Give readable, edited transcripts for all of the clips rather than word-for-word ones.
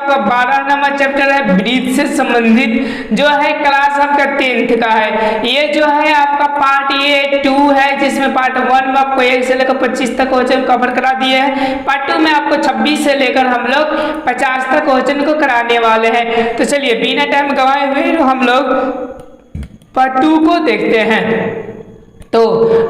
आपका 12 number chapter है breathe से संबंधित, जो है क्लास आपका 10th का है। ये जो है आपका पार्ट ये 2 है, जिसमें पार्ट 1 में आपको 1 से लेकर 25 तक क्वेश्चन कवर करा दिए हैं। पार्ट 2 में आपको 26 से लेकर हम लोग 50 तक क्वेश्चन को कराने वाले हैं। तो चलिए बिना टाइम गवाए हुए हम लोग पार्ट 2 को देखते हैं। तो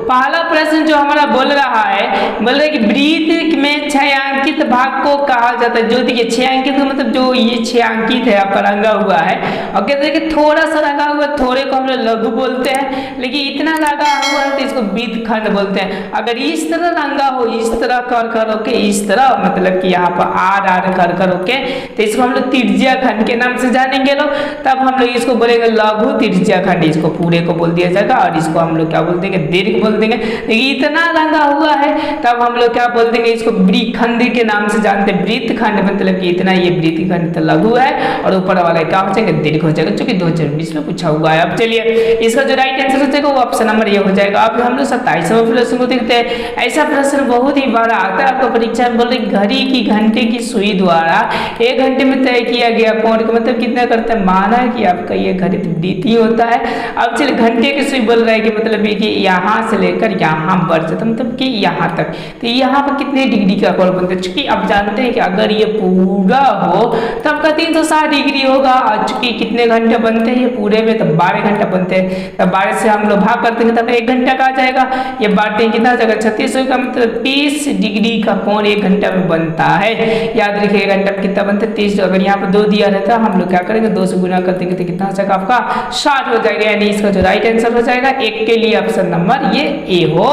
पहला प्रश्न जो हमारा बोल रहा है, बोल रहा है कि ब्रीथ में छायांकित भाग को कहा जाता है। जो देखिए छायांकित मतलब जो ये छायांकित है आपका रंगा हुआ है, और कहते हैं कि थोड़ा सा रंगा हुआ, थोड़े को हम लोग लघु बोलते हैं, लेकिन इतना रंगा हुआ है तो इसको ब्रीथ खंड बोलते हैं। अगर इस तरह रंगा हो, इस तरह कर ओके, इस तरह मतलब कि यहाँ पर आर कर ओके, तो इसको हम लोग त्रिज्या खंड के नाम से जानेंगे लोग। तब हम लोग इसको बोलेंगे लघु त्रिज्या खंड, इसको पूरे को बोल दिया जाएगा। और इसको हम लोग क्या बोल देंगे, दीर्घ बोल देंगे। लेकिन इतना रंगा हुआ है तब हम लोग क्या बोल देंगे, इसको वृत्तखंड के नाम से जानते हैं। वृत्तखंड मतलब कि इतना, ये वृत्तखंड तो लघु है और ऊपर वाला क्या हो जाएगा, दीर्घ हो जाएगा, क्योंकि 2020 में पूछा हुआ है। अब चलिए इसका जो राइट आंसर हो जाएगा वो ऑप्शन नंबर ये हो जाएगा। अब हम लोग 27वां प्रश्न को देखते हैं। ऐसा प्रश्न बहुत ही बड़ा आता है आपको परीक्षा में, बोल रहे घड़ी की घंटे की सुई द्वारा 1 घंटे में तय किया गया कोण का मतलब कितना करता है, माना है कि आपका ये घड़ी वृत्तीय होता है। अब चलिए घंटे की सुई बोल रहा है कि मतलब ये कि यहाँ से लेकर यहाँ बढ़ जाता मतलब कि यहाँ तक, तो यहाँ पर कितने डिग्री का कोण बनता है। चूंकि आप जानते हैं कि अगर ये पूरा हो तो आपका 360 डिग्री होगा, और चूंकि कितने घंटे बनते हैं ये पूरे में, तो 12 घंटे बनते हैं। तब 12 से हम लोग भाग करते हैं तब 1 घंटा का आ जाएगा। ये बांटते हैं कितना आ जाएगा, 3600 का मतलब 30 डिग्री का कोण 1 घंटा में बनता है। याद रखिए 1 घंटा में कितना बनता है, 30। अगर यहाँ पर 2 दिया रहता हम लोग क्या करेंगे, 2 से गुना कर देंगे तो कितना हो जाएगा आपका 60 हो जाएगा। यानी इसका जो राइट आंसर हो जाएगा 1 के लिए ऑप्शन नंबर ये ए हो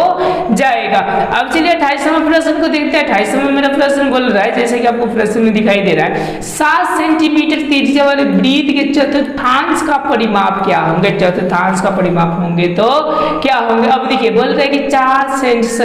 जाएगा। अब चलिए 28वां प्रश्न को देखते हैं। 28वां मेरा प्रश्न बोल रहा है, जैसे कि आपको प्रश्न में दिखाई दे रहा है, 7 सेंटीमीटर त्रिज्या वाले वृत्त के चतुर्थांश का परिमाप क्या होंगे। चतुर्थांश का परिमाप होंगे तो क्या होंगे। अब देखिए बोल रहे हैं कि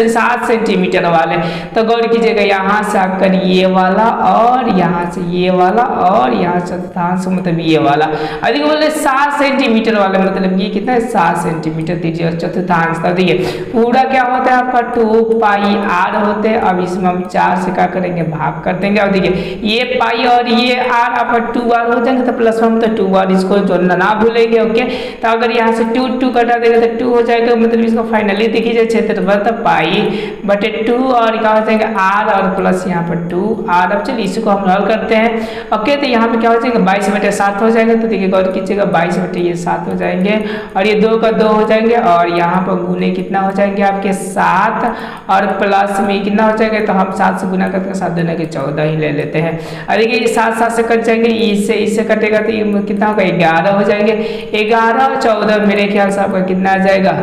7 सेंटीमीटर वाले, तो गौर कीजिएगा यहाँ से आकर ये वाला और यहाँ से ये वाला और यहाँ चतुर्थांश मतलब ये वाला। अधिक बोल रहे 7 सेंटीमीटर वाले मतलब ये कितना है, 7 सेंटीमीटर त्रिज्या चतुर्थांश। देखिए पूरा क्या होता है आपका 2 पाई आर होते हैं। अब इसमें हम 4 से क्या करेंगे, भाग कर देंगे। और देखिए ये पाई और ये आर आपका 2 आर हो जाएंगे, तो प्लस हम तो 2 आर इसको जोड़ना ना भूलेंगे ओके। तो अगर यहाँ से 2 कटा देंगे तो 2 हो जाएगा, मतलब इसको फाइनली देखिए जाए क्षेत्रफल तो पाई बटे 2 और क्या हो जाएगा आर और प्लस यहाँ पर 2 आर। अब चलिए इसको हम हल करते हैं ओके। तो यहाँ पे क्या हो जाएगा 22/7 हो जाएगा। तो देखिए गौर कीजिएगा 22/7 हो जाएंगे, और ये 2 का 2 हो जाएंगे, और यहाँ पर गुने कितना हो जाएंगे आपके 7 और प्लस में कितना हो जाएगा, तो हम 7 से गुना करके 7 दूना के 14 ही ले लेते हैं। और देखिए ये 7 से कट जाएंगे, इससे कटेगा तो ये कितना होगा 11 हो जाएंगे। 11 और 14 मेरे ख्याल से आपका कितना आ जाएगा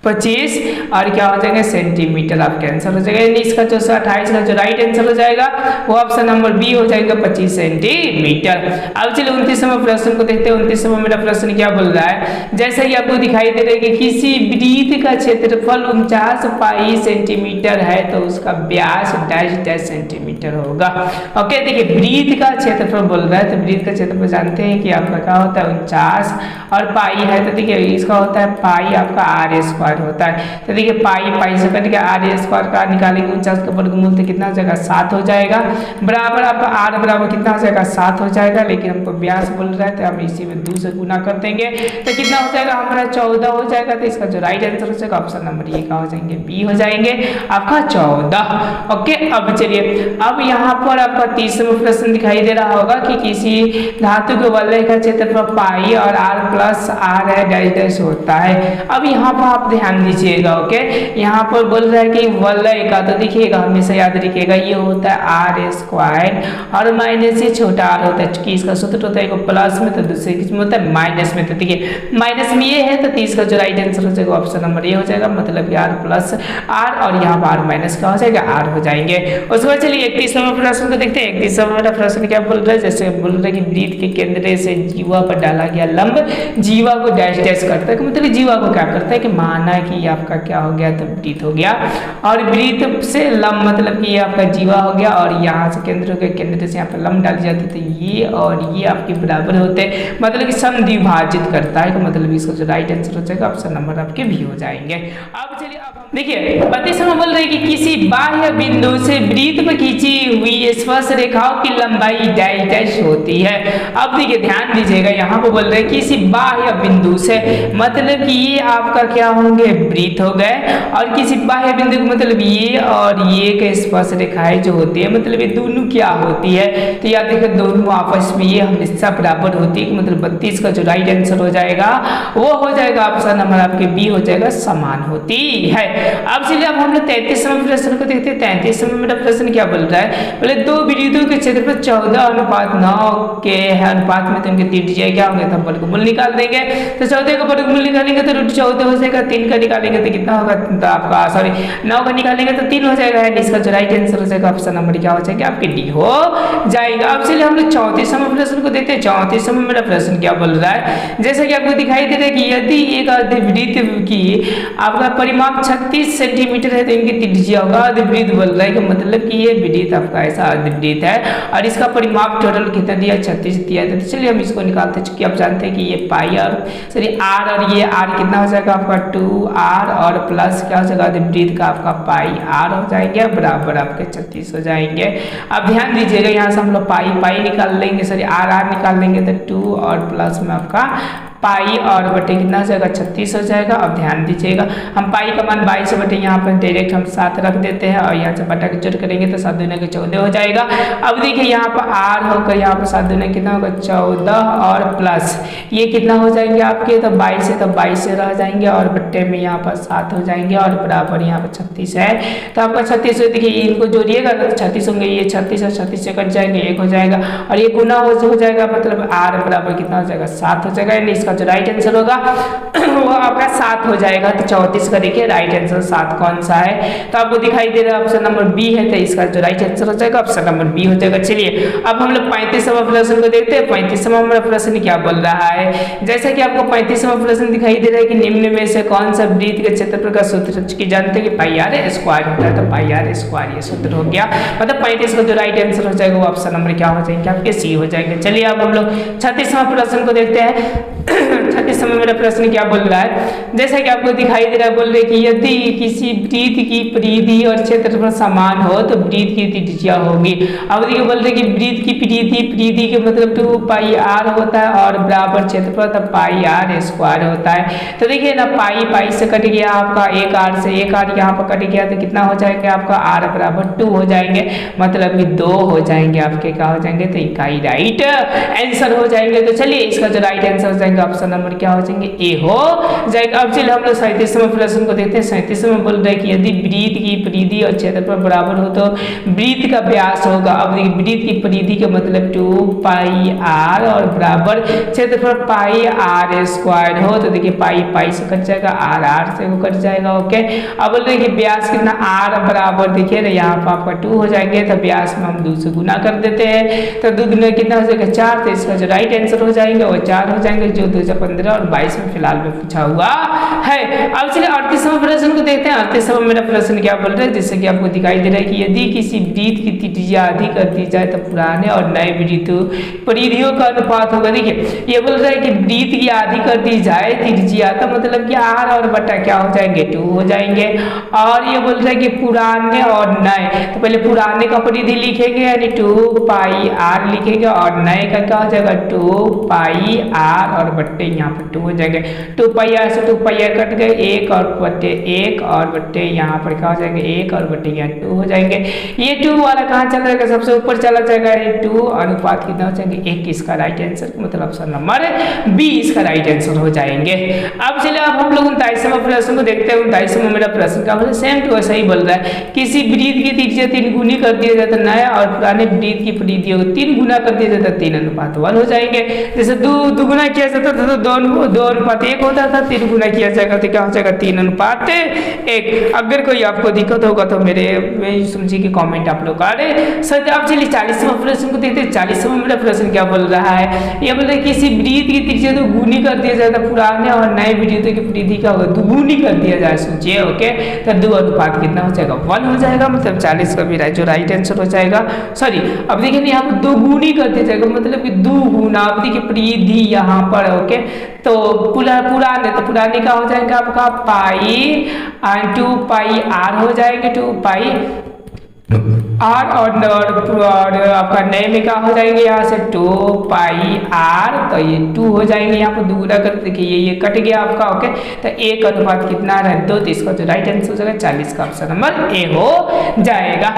25 और क्या हो जाएगा सेंटीमीटर आपका आंसर हो जाएगा। यानी इसका जो 28 का जो राइट आंसर हो जाएगा वो ऑप्शन नंबर बी हो जाएगा 25 सेंटीमीटर। अब चलिए 29वां प्रश्न को देखते हैं। 29वां मेरा प्रश्न क्या बोल रहा है, जैसे कि आपको दिखाई दे रहा है कि किसी वृत्त का क्षेत्रफल 49 पाई सेंटीमीटर है तो उसका व्यास डैश सेंटीमीटर होगा ओके। देखिए वृत्त का क्षेत्रफल बोल रहा है, तो वृत्त का क्षेत्रफल जानते हैं कि आपका क्या होता है 49 और पाई है, तो देखिए इसका होता है पाई आपका आर स्क्वायर होता है। तो देखिए पाई से कट के आर स्क्वायर का निकालेंगे 49 का वर्गमूल तो कितना हो जाएगा 7 हो जाएगा, बराबर आपका आर बराबर कितना हो जाएगा 7 हो जाएगा। लेकिन हमको व्यास बोल रहा है तो हम इसी में 2 से गुना कर देंगे तो कितना हो जाएगा हमारा 14 हो जाएगा। तो इसका जो राइट आंसर हो जाएगा ऑप्शन नंबर ये का हो जाएंगे बी हो जाएंगे आपका 14 ओके। अब चलिए अब यहाँ पर आपका 30वां प्रश्न दिखाई दे रहा होगा कि किसी धातु के वलय का क्षेत्रफल पाई और आर प्लस आर है डैश होता है। अब यहाँ पर आप ध्यान दीजिएगा ओके। यहाँ पर बोल रहा है कि वलय का, तो देखिएगा हमेशा याद रखिएगा ये होता है आर स्क्वायर और माइनस से छोटा आर होता है। चूंकि इसका सूत्र होता है एक प्लस में तो दूसरे किस में होता है माइनस में। तो देखिए माइनस में ये है तो 30 का जो राइट आंसर हो जाएगा ऑप्शन नंबर ये हो जाएगा, मतलब कि आर प्लस आर और यहाँ पर आर माइनस का हो जाएगा आर हो जाएंगे। उसके बाद चलिए 31वां प्रश्न को देखते हैं। 31वां प्रश्न क्या बोल रहा है, जैसे बोल रहा है कि वृत्त के केंद्र से जीवा पर डाला गया लंब जीवा को डैश करता है, मतलब जीवा को क्या करता है कि माना है कि ये आपका क्या हो गया, तो वृत्त हो गया। और वृत्त से लंब मतलब कि ये आपका जीवा हो गया, और यहाँ से केंद्र के केंद्र से यहाँ पर लंब डाली जाती है, तो ये और ये आपके बराबर होते हैं, मतलब कि समद्विभाजित करता है, तो मतलब इसका जो राइट आंसर हो जाएगा ऑप्शन नंबर आपके भी हो जाएंगे। अब चलिए देखिए बताइए समय बोल रहे हैं कि किसी बाह्य बिंदु से वृत्त पर खींची हुई स्पर्श रेखाओं की लंबाई डैश डैश होती है। अब देखिए ध्यान दीजिएगा, यहाँ पर बोल रहे हैं किसी बाह्य बिंदु से, मतलब कि ये आपका क्या होंगे, वृत्त हो गए, और किसी बाह्य बिंदु को मतलब ये और ये के स्पर्श रेखाएं जो होती है, मतलब ये दोनों क्या होती है, तो याद देखिए दोनों आपस में ये हमेशा बराबर होती है, मतलब 32 का जो राइट आंसर हो जाएगा वो हो जाएगा ऑप्शन नंबर आपके बी हो जाएगा, समान होती है। अब चलिए अब हम लोग 33वें प्रश्न को देखते हैं। 33वें मेरा प्रश्न क्या बोल रहा है, बोले दो वृत्तों के क्षेत्रफल 14:9 के अनुपात में तो इनके त्रिज्या क्या होंगे, तो हम वर्गमूल निकाल देंगे, तो 14 का वर्गमूल निकालेंगे तो √14 हो जाएगा, 3 का निकालेंगे तो कितना होगा, तो आपका सॉरी 9 का निकालेंगे तो 3 हो जाएगा, इसका जो राइट आंसर हो जाएगा ऑप्शन नंबर क्या हो जाएगा आपके डी हो जाएगा। अब चलिए हम लोग 34वें प्रश्न को देखते हैं। 34वें मेरा प्रश्न क्या बोल रहा है, जैसा कि आपको दिखाई दे रहा है कि यदि एक अर्धवृत्त की आपका परिमाप 36 सेंटीमीटर है तो इनकी त्रिज्या होगा, अर्धवृत्त बोल रहा है कि मतलब कि ये वृत्त आपका ऐसा अर्धवृत्त है और इसका परिमाप टोटल कितना दिया, 36 दिया है। तो चलिए हम इसको निकालते हैं, चूंकि आप जानते हैं कि ये पाई और सॉरी आर और ये आर कितना हो जाएगा आपका 2r और प्लस क्या हो जाएगा अर्धवृत्त का आपका पाई आर हो जाएंगे, बराबर आपके 36 हो जाएंगे। अब ध्यान दीजिएगा यहाँ से हम लोग पाई पाई निकाल लेंगे, सॉरी आर आर निकाल लेंगे तो 2 और प्लस में आपका पाई और बटे कितना हो जाएगा 36 हो जाएगा। अब ध्यान दीजिएगा हम पाई का मान 22 से बटे यहाँ पर डायरेक्ट हम 7 रख देते हैं और यहाँ से बटा के जोड़ करेंगे तो 7 दूनी 14 हो जाएगा। अब देखिए यहाँ पर आर होकर यहाँ पर 7 दूनी कितना होगा 14 और प्लस ये कितना हो जाएंगे आपके, तो 22 से, तो 22 से रह जाएंगे और बट्टे में यहाँ पर 7 हो जाएंगे और बराबर यहाँ पर 36 है, तो आपका 36 देखिए इनको जोड़िएगा तो 36 होंगे, ये 36 और 36 से कट जाएंगे 1 हो जाएगा और ये गुना हो जाएगा, मतलब आर बराबर कितना हो जाएगा 7 हो जाएगा, यानी इसका जो राइट आंसर होगा वो आपका 7 हो जाएगा। तो 34 का देखिए राइट आंसर 7 कौन सा है, तो आपको दिखाई दे रहा है ऑप्शन नंबर बी है, तो इसका जो राइट आंसर हो जाएगा ऑप्शन नंबर बी हो जाएगा। चलिए अब हम लोग 35वां प्रश्न को देखते हैं। 35वां प्रश्न क्या बोल रहा है, जैसा कि आपको 35वां प्रश्न दिखाई दे रहा है कि निम्न में से कौन सा वृत्त के क्षेत्रफल का सूत्र की जानते हैं कि पाई आर स्क्वायर होता है, तो पाई आर स्क्वायर ये सूत्र हो गया, मतलब 35 का जो राइट आंसर हो जाएगा वो ऑप्शन नंबर क्या हो जाएंगे आपके सी हो जाएंगे। चलिए अब हम लोग 36वां प्रश्न को देखते हैं। 36वां मेरा प्रश्न क्या बोल रहा है, जैसा कि आपको दिखाई दे रहा है, बोल रहे कि यदि किसी वृत्त की परिधि और क्षेत्रफल समान हो तो वृत्त की त्रिज्या होगी। अब देखिए बोल रहे कि वृत्त की परिधि के मतलब 2 पाई आर होता है और बराबर क्षेत्रफल तो पाई आर स्क्वायर होता है। तो देखिए ना पाई पाई से कट गया आपका 1 आर से 1 आर यहाँ पर कट गया तो कितना हो जाएगा आपका आर बराबर 2 हो जाएंगे, मतलब कि 2 हो जाएंगे आपके क्या हो जाएंगे, तो इकाई राइट आंसर हो जाएंगे। तो चलिए इसका जो राइट आंसर हो जाएगा ऑप्शन नंबर क्या हो जाएंगे ए हो जाएगा। अब चलिए हम लोग 37वें प्रश्न को देखते हैं। 37वें बोल रहे हैं कि यदि वृत्त की परिधि और क्षेत्रफल बराबर हो तो वृत्त का व्यास होगा। अब देखिए वृत्त की परिधि का मतलब 2 पाई आर और बराबर क्षेत्रफल पाई आर स्क्वायर हो, तो देखिए पाई पाई से कट जाएगा, आर आर से वो कट जाएगा। ओके अब बोल रहे हैं कि व्यास कितना आर बराबर देखिए ना यहाँ पर आपका 2 हो जाएंगे, तो व्यास में हम 2 से गुना कर देते हैं, तो 2 गुना कितना हो जाएगा 4, तो इसका जो राइट आंसर हो जाएंगे वो 4 हो जाएंगे, जो 2015 और 22 में फिलहाल में पूछा हुआ है। अब चलिए 38वां प्रश्न को देखते हैं। 38वां मेरा प्रश्न क्या बोल रहा है, जैसे कि आपको दिखाई दे रहा है कि यदि किसी वृत्त की त्रिज्या अधिक कर दी जाए तो पुराने और नए वृत्त परिधियों का अनुपात होगा। देखिए ये बोल रहा है कि वृत्त की आधी कर दी जाए त्रिज्या, तो मतलब कि आर और बटा क्या हो जाएंगे 2 हो जाएंगे, और ये बोल रहा है कि पुराने और नए, तो पहले पुराने का परिधि लिखेंगे यानी 2 पाई आर लिखेंगे और नए का क्या हो जाएगा 2 पाई आर और बट्टे यहाँ पर 2 हो जाएंगे। 2 पाई आर से 2 पाई आर कट गए, 1 और बट्टे 1 और बट्टे यहाँ पर क्या हो जाएंगे 1 और बट्टे यहाँ 2 हो जाएंगे। ये 2 वाला कहाँ चला जाएगा, सबसे ऊपर चला जाएगा, 2 अनुपात कितना हो जाएंगे 1, इसका राइट आंसर मतलब ऑप्शन नंबर बी इसका राइट आंसर हो जाएंगे। अब चलिए अब हम लोग 39वां प्रश्न को देखते हैं। 39वां मेरा प्रश्न का मतलब सेम टू वैसा ही बोल रहा है, किसी वृत्त की त्रिज्या 3 गुनी कर दिया जाता है, नया और पुराने वृत्त की परिधियों को 3 गुना कर दिया जाता है, 3 अनुपात 1 हो जाएंगे। जैसे 2 गुना किया जाता करते तो 2:1 होता था, 3 गुना किया जाएगा तो क्या हो जाएगा 3:1। अगर कोई आपको दिक्कत होगा तो मेरे समझिए कि कमेंट आप लोग कर सर। अब चलिए 40वां प्रश्न को देखते हैं। 40वां मेरा प्रश्न क्या बोल रहा है, ये बोल रहा है किसी वृत्त की त्रिज्या तो गुनी कर दिया जाता, पुराने और नए वृत्तों की परिधि क्या होगा दुगुनी कर दिया जाए। सोचिए ओके, तो 2 अनुपात कितना हो जाएगा 1 हो जाएगा, मतलब 40 का भी जो राइट आंसर हो जाएगा। सॉरी अब देखिए यहाँ पर दोगुनी कर दिया जाएगा, मतलब कि 2 गुना। अब देखिए परिधि यहाँ पर ओके, तो पुराने तो पुराने का हो जाएगा आपका पाई 2 पाई आर हो जाएंगे, 2 पाई आर और आपका नए में क्या हो जाएंगे यहाँ से 2 पाई आर, तो ये 2 हो जाएंगे यहाँ पर दुगुना कर देखिए ये कट गया आपका ओके। तो 1 अनुपात कितना है 2, तो इसका जो राइट आंसर हो जाएगा 40 का ऑप्शन नंबर ए हो जाएगा।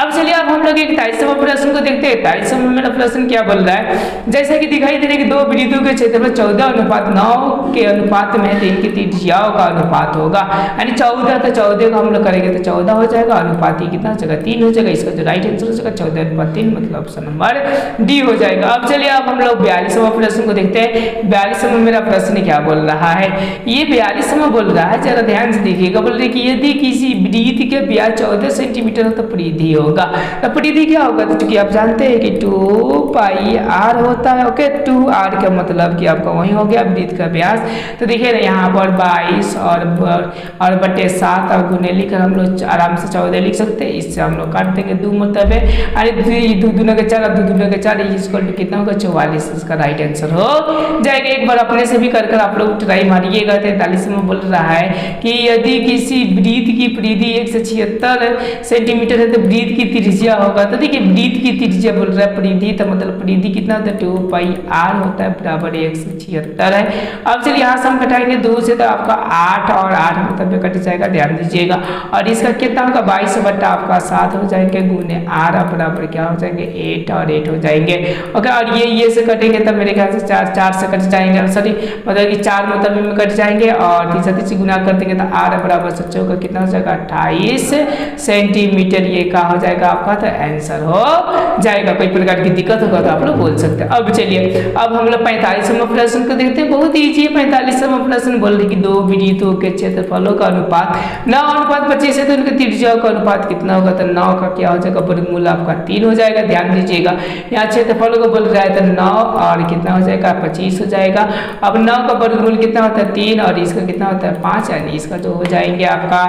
अब चलिए अब हम लोग 41वां प्रश्न को देखते हैं। 41वां मेरा प्रश्न क्या बोल रहा है, जैसा कि दिखाई दे रहा है कि 2 वृत्तों के क्षेत्रफल 14:9 के अनुपात में है, तो इनकी त्रिज्याओं का अनुपात होगा यानी 14, तो 14 का हम लोग करेंगे तो 14 हो जाएगा, अनुपात ही कितना हो जाएगा 3 हो जाएगा। इसका जो राइट आंसर हो जाएगा 14:3, मतलब ऑप्शन नंबर डी हो जाएगा। अब चलिए अब हम लोग 42वां प्रश्न को देखते हैं। 42वां मेरा प्रश्न क्या बोल रहा है, ये 42वां बोल रहा है, जरा ध्यान से देखिएगा। बोल रहे कि यदि किसी वृत्त के व्यास 14 सेंटीमीटर हो तो परिधि होगा, तो परिधि क्या होगा, तो चूंकि आप जानते हैं कि 2 पाई आर होता है ओके। 2 आर का मतलब कि आपका वही हो गया वृत्त का व्यास। तो देखिए ना यहाँ पर 22 और बटे 7 और गुने लिखकर हम लोग आराम से 14 लिख सकते हैं। इससे हम लोग काट देंगे 2 मतलब है, अरे 2 दूना के 4 2 दूना के 4 इक्वल टू कितना होगा 44, इसका राइट आंसर हो जाएगा। एक बार अपने से भी कर आप लोग ट्राई मारिएगा। 43 में बोल रहा है कि यदि किसी वृत्त की परिधि 176 सेंटीमीटर है तो वृत्त की त्रिज्या होगा, तो देखिए वृत्त की त्रिज्या बोल रहा है परिधि, तो मतलब परिधि कितना होता है 2 पाई आर होता है बराबर 176 है। अब चलिए यहाँ से हम घटाएंगे 2 से, तो आपका 8 और 8 मतलब कट जाएगा, ध्यान दीजिएगा। और इसका कितना होगा 22 बटा आपका 7 हो जाएंगे गुने आर बराबर क्या हो जाएंगे 8 और 8 हो जाएंगे ओके। और ये से कटेंगे तब मेरे ख्याल से 4 से कट जाएंगे, सॉरी मतलब कि 4 मतलब में कट जाएंगे और 3 से गुना कर देंगे तो आर बराबर सच्चों का कितना हो जाएगा 28 सेंटीमीटर, ये क्या हो जाएगा आपका, तो आंसर हो जाएगा। कोई प्रकार की दिक्कत होगा तो आप लोग बोल सकते हैं। अब चलिए अब हम लोग 45वां प्रश्न को देखते हैं, बहुत ईजी है। 45वां प्रश्न बोल रहे कि 2 वृत्तों के क्षेत्रफलों का अनुपात 9:25 है, तो उनके त्रिज्याओं का अनुपात कितना होगा, तो 9 का क्या हो जाएगा वर्गमूल आपका 3 हो जाएगा। ध्यान दीजिएगा यहाँ क्षेत्रफलों को बोल रहा है तो 9 और कितना हो जाएगा 25 हो जाएगा। अब 9 का वर्गमूल कितना होता है 3 और इसका कितना होता है 5, यानी इसका जो हो जाएंगे आपका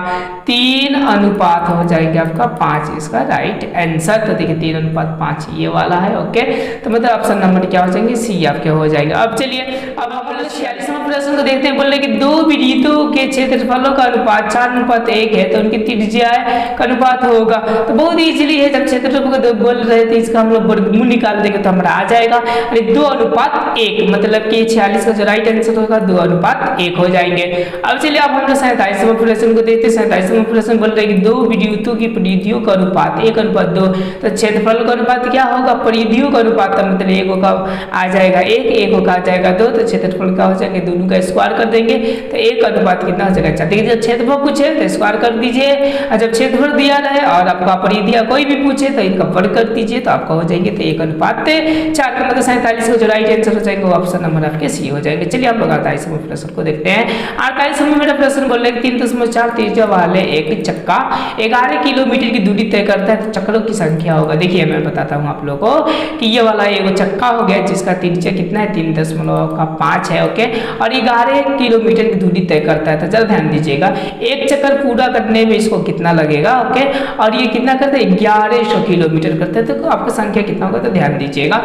3 अनुपात हो जाएंगे आपका 5, इसका राइट आंसर। तो देखिए 3:5 ये वाला है ओके, तो मतलब ऑप्शन नंबर क्या हो जाएंगे सी आपके हो जाएगा। अब चलिए अब हम लोग 46वां प्रश्न को देखते हैं। बोल रहे कि 2 वृत्तों के क्षेत्रफलों का अनुपात 4:1 है, तो उनकी त्रिज्या का अनुपात होगा। तो बहुत इजीली है, जब क्षेत्रफल को बोल रहे थे इसका हम लोग वर्गमूल निकाल देंगे तो हमारा आ जाएगा 2:1, मतलब कि 46 का जो राइट आंसर होगा 2:1 हो जाएंगे। अब चलिए अब हम लोग 47वां प्रश्न को देखते हैं। 47वां प्रश्न बोल रहे हैं कि 2 वृत्तों की परिधियों का अनुपात 1:2, तो क्षेत्रफल का अनुपात क्या होगा परिधियों का अनुपात, मतलब 1 का आ जाएगा 1 का आ जाएगा 2, तो क्षेत्रफल का हो जाएगा दोनों का स्क्वायर कर देंगे तो 1 अनुपात कितना हो जाएगा 4। देखिए जब क्षेत्रफल पूछे तो स्क्वायर कर दीजिए, और जब क्षेत्रफल दिया रहे और आपका परिधिया कोई भी पूछे तो इनका वर्ग कर दीजिए तो आपका हो जाएंगे तो 1:4 का मतलब 47 का जो राइट आंसर हो जाएगा वो ऑप्शन नंबर आपके सी हो जाएंगे। चलिए हम लोग 48वें प्रश्न को देखते हैं। 48वें मेरा प्रश्न बोल रहे हैं 3.4 त्रिज्या वाले एक चक्का 11 किलोमीटर की दूरी तय करता है, तो चक्रों की संख्या होगा। देखिए मैं बताता हूँ आप लोगों को कि ये वाला एक चक्का हो गया जिसका त्रिज्या कितना है 3.5 है ओके, और 11 किलोमीटर की दूरी तय करता है। तो जरा ध्यान दीजिएगा एक चक्कर पूरा करने में इसको कितना लगेगा ओके, और ये कितना करता है 1100 किलोमीटर करता है, तो आपका संख्या कितना होगा तो ध्यान दीजिएगा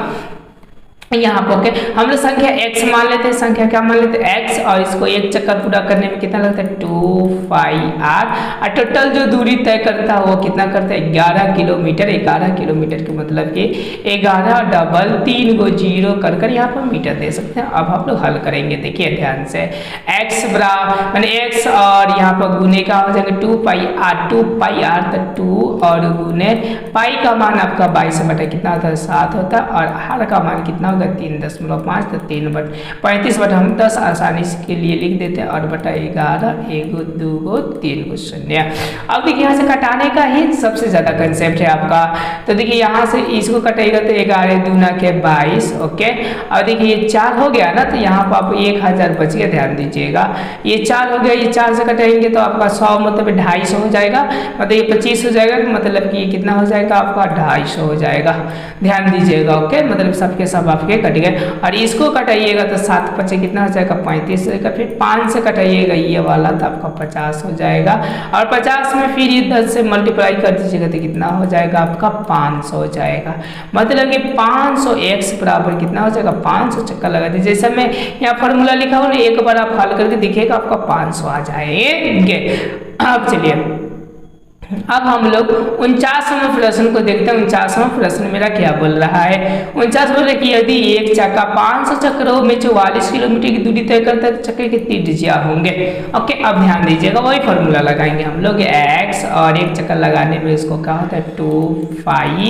यहाँ पर ओके। हम लोग संख्या x मान लेते हैं, संख्या क्या मान लेते हैं x, और इसको एक चक्कर पूरा करने में कितना लगता है 2 पाई r, और टोटल जो दूरी तय करता है वो कितना करता है 11 किलोमीटर। 11 किलोमीटर के मतलब कि 11 डबल 3 को 0 कर यहाँ पर मीटर दे सकते हैं। अब हम लोग हल करेंगे, देखिए ध्यान से x बराबर मैंने x और यहाँ पर गुने का हो जाएगा 2 पाई r, तो 2 और गुने पाई का मान आपका 22 बटा कितना होता है 7 होता है, और r का मान कितना होगा होगा 3.5, तो 3/35 बटा हम 10 आसानी के लिए लिख देते हैं, और बटा 11, 1 2 3 0। अब देखिए यहाँ से कटाने का ही सबसे ज़्यादा कंसेप्ट है आपका। तो देखिए यहाँ से इसको कटेगा तो 11 दूना के 22, ओके। अब देखिए ये 4 हो गया ना, तो यहाँ पर आपको 1000 बच गया, ध्यान दीजिएगा। ये 4 हो गया, ये 4 से कटेंगे तो आपका 100 मतलब 250 हो जाएगा, मतलब ये 25 हो जाएगा, मतलब कि ये कितना हो जाएगा आपका 250 हो जाएगा, ध्यान दीजिएगा, ओके। मतलब सबके सब आपके कट गए। और इसको कटाइएगा तो 7 5 कितना हो जाएगा 35 हो जाएगा। फिर 5 से कटाइएगा ये वाला तो आपका 50 हो जाएगा, और 50 में फिर ये 10 से मल्टीप्लाई कर दीजिएगा तो कितना हो जाएगा आपका 500 हो जाएगा। मतलब कि 500 x बराबर कितना हो जाएगा 500, चक्कर लगा दीजिए। जैसे मैं यहाँ फॉर्मूला लिखा हूँ ना, एक बार आप हल करके देखिएगा आपका 500 आ जाएंगे। अब चलिए अब हम लोग 49वें प्रश्न को देखते हैं। 49वां प्रश्न मेरा क्या बोल रहा है। 49 बोल रहा है कि यदि एक चक्का 500 चक्रों में 44 किलोमीटर की दूरी तय करता है तो चक्के कितनी डिजिया होंगे, ओके। अब ध्यान दीजिएगा, वही फॉर्मूला लगाएंगे हम लोग, x और एक चक्कर लगाने में इसको क्या होता है 2πr,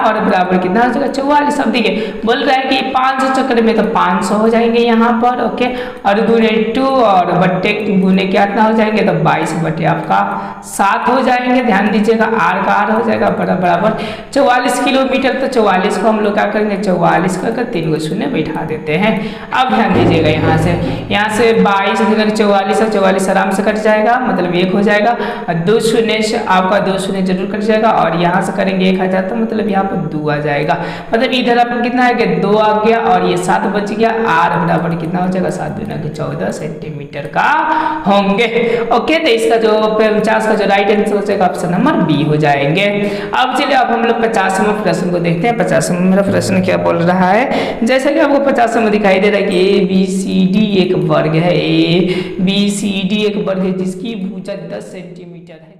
और बराबर कितना हो जाएगा 44। अब देखिए बोल रहा है कि 500 चक्कर में तो 500 हो जाएंगे यहाँ पर, ओके। और गुने 2 और बट्टे गुने कितना हो जाएंगे तो 22 बटे आपका 7 हो जाएंगे, ध्यान दीजिएगा। आर का आर हो जाएगा बराबर 44 किलोमीटर। तो 44 को हम लोग क्या करेंगे 44 कर 3 को शून्य बैठा देते हैं। अब ध्यान दीजिएगा यहाँ से 22 गुना 44 और 44 आराम से कट जाएगा, मतलब 1 हो जाएगा, और 2 शून्य से आपका 2 शून्य जरूर कट जाएगा, और यहाँ से करेंगे 1000 तो मतलब यहाँ पर 2 आ जाएगा, मतलब इधर आपको कितना है कि 2 आ गया, और ये 7 बच गया। आर बराबर कितना हो जाएगा 7 गुना 14 सेंटीमीटर का होंगे, ओके। तो इसका जो 50 का जो राइट आंसर हो जाएगा ऑप्शन नंबर बी हो जाएंगे। अब चलिए अब हम लोग 50वां प्रश्न को देखते हैं। 50वां मेरा प्रश्न क्या बोल रहा है, जैसा कि आपको 50 में दिखाई दे रहा है कि ABCD एक वर्ग है, ABCD एक वर्ग है जिसकी भुजा 10 सेंटीमीटर है।